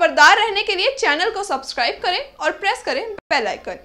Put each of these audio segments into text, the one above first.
खबरदार रहने के लिए चैनल को सब्सक्राइब करें और प्रेस करें बेल आइकन।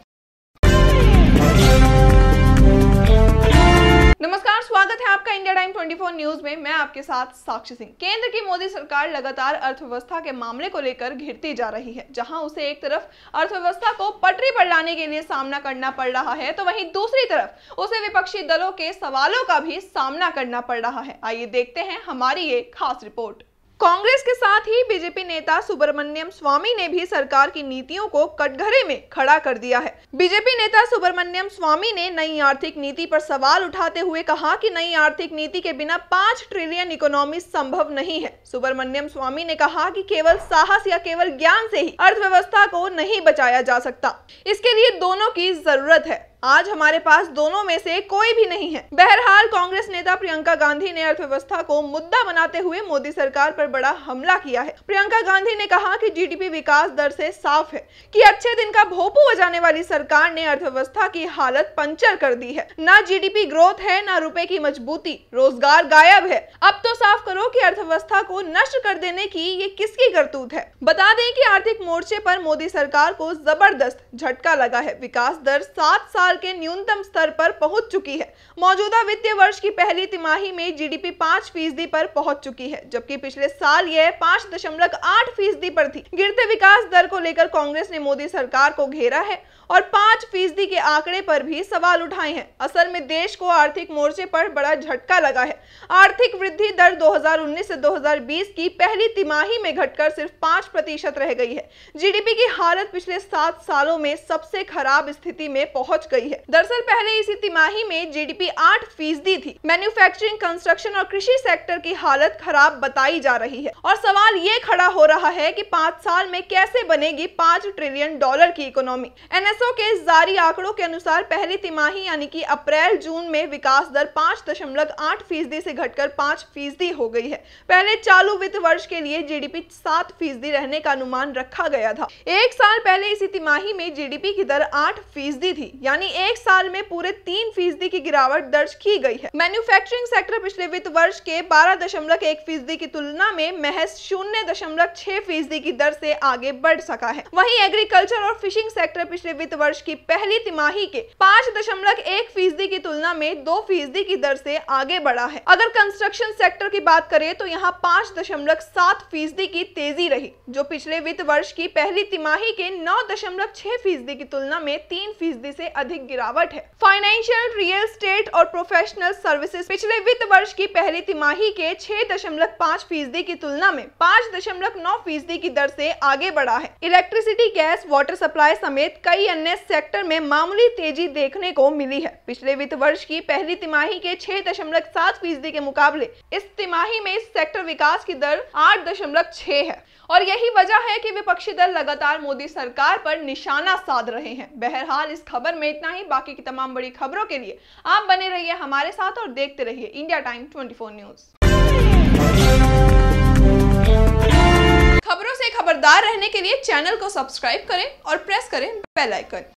नमस्कार, स्वागत है आपका इंडिया टाइम 24 न्यूज में। मैं आपके साथ साक्षी सिंह। केंद्र की मोदी सरकार लगातार अर्थव्यवस्था के मामले को लेकर घिरती जा रही है। जहां उसे एक तरफ अर्थव्यवस्था को पटरी पर लाने के लिए सामना करना पड़ रहा है, तो वहीं दूसरी तरफ उसे विपक्षी दलों के सवालों का भी सामना करना पड़ रहा है। आइए देखते हैं हमारी ये खास रिपोर्ट। कांग्रेस के साथ ही बीजेपी नेता सुब्रमण्यम स्वामी ने भी सरकार की नीतियों को कटघरे में खड़ा कर दिया है। बीजेपी नेता सुब्रमण्यम स्वामी ने नई आर्थिक नीति पर सवाल उठाते हुए कहा कि नई आर्थिक नीति के बिना 5 ट्रिलियन इकोनॉमी संभव नहीं है। सुब्रमण्यम स्वामी ने कहा कि केवल साहस या केवल ज्ञान से ही अर्थव्यवस्था को नहीं बचाया जा सकता, इसके लिए दोनों की जरूरत है। आज हमारे पास दोनों में से कोई भी नहीं है। बहरहाल कांग्रेस नेता प्रियंका गांधी ने अर्थव्यवस्था को मुद्दा बनाते हुए मोदी सरकार पर बड़ा हमला किया है। प्रियंका गांधी ने कहा कि जीडीपी विकास दर से साफ है कि अच्छे दिन का भोंपू बजाने वाली सरकार ने अर्थव्यवस्था की हालत पंचर कर दी है। ना जीडीपी ग्रोथ है, ना रुपए की मजबूती, रोजगार गायब है। अब तो साफ करो कि अर्थव्यवस्था को नष्ट कर देने की ये किसकी करतूत है। बता दें कि आर्थिक मोर्चे पर मोदी सरकार को जबरदस्त झटका लगा है। विकास दर 7 साल के न्यूनतम स्तर पर पहुंच चुकी है। मौजूदा वित्तीय वर्ष की पहली तिमाही में जीडीपी 5% पर पहुंच चुकी है, जबकि पिछले साल यह 5.8% पर थी। गिरते विकास दर को लेकर कांग्रेस ने मोदी सरकार को घेरा है और 5% के आंकड़े पर भी सवाल उठाए हैं। असल में देश को आर्थिक मोर्चे पर बड़ा झटका लगा है। आर्थिक वृद्धि दर 2019 से 2020 की पहली तिमाही में घटकर सिर्फ 5% रह गई है। जीडीपी की हालत पिछले 7 सालों में सबसे खराब स्थिति में पहुंच गई है। दरअसल पहले इसी तिमाही में जीडीपी 8% थी। मैन्युफैक्चरिंग, कंस्ट्रक्शन और कृषि सेक्टर की हालत खराब बताई जा रही है और सवाल ये खड़ा हो रहा है कि 5 साल में कैसे बनेगी $5 ट्रिलियन की इकोनॉमी। एनएसओ के जारी आंकड़ों के अनुसार पहली तिमाही यानी कि अप्रैल-जून में विकास दर 5.8% से घटकर 5% हो गई है। पहले चालू वित्त वर्ष के लिए जीडीपी 7% रहने का अनुमान रखा गया था। एक साल पहले इसी तिमाही में जीडीपी की दर 8% थी, यानी एक साल में पूरे 3% की गिरावट दर्ज की गई है। मैन्युफैक्चरिंग सेक्टर पिछले वित्त वर्ष के 12.1% की तुलना में महज 0.6% की दर से आगे बढ़ सका है। वहीं एग्रीकल्चर और फिशिंग सेक्टर पिछले वित्त वर्ष की पहली तिमाही के 5.1% की तुलना में 2% की दर से आगे बढ़ा है। अगर कंस्ट्रक्शन सेक्टर की बात करें तो यहाँ 5.7% की तेजी रही, जो पिछले वित्त वर्ष की पहली तिमाही के 9.6% की तुलना में 3% से अधिक गिरावट है। फाइनेंशियल, रियल एस्टेट और प्रोफेशनल सर्विसेज पिछले वित्त वर्ष की पहली तिमाही के 6.5% की तुलना में 5.9% की दर से आगे बढ़ा है। इलेक्ट्रिसिटी, गैस, वाटर सप्लाई समेत कई अन्य सेक्टर में मामूली तेजी देखने को मिली है। पिछले वित्त वर्ष की पहली तिमाही के 6.7% के मुकाबले इस तिमाही में इस सेक्टर विकास की दर 8.6 है और यही वजह है कि विपक्षी दल लगातार मोदी सरकार पर निशाना साध रहे हैं। बहरहाल इस खबर में इतना ही। बाकी की तमाम बड़ी खबरों के लिए आप बने रहिए हमारे साथ और देखते रहिए इंडिया टाइम 24 न्यूज। खबरों से खबरदार रहने के लिए चैनल को सब्सक्राइब करें और प्रेस करें बेल आइकन।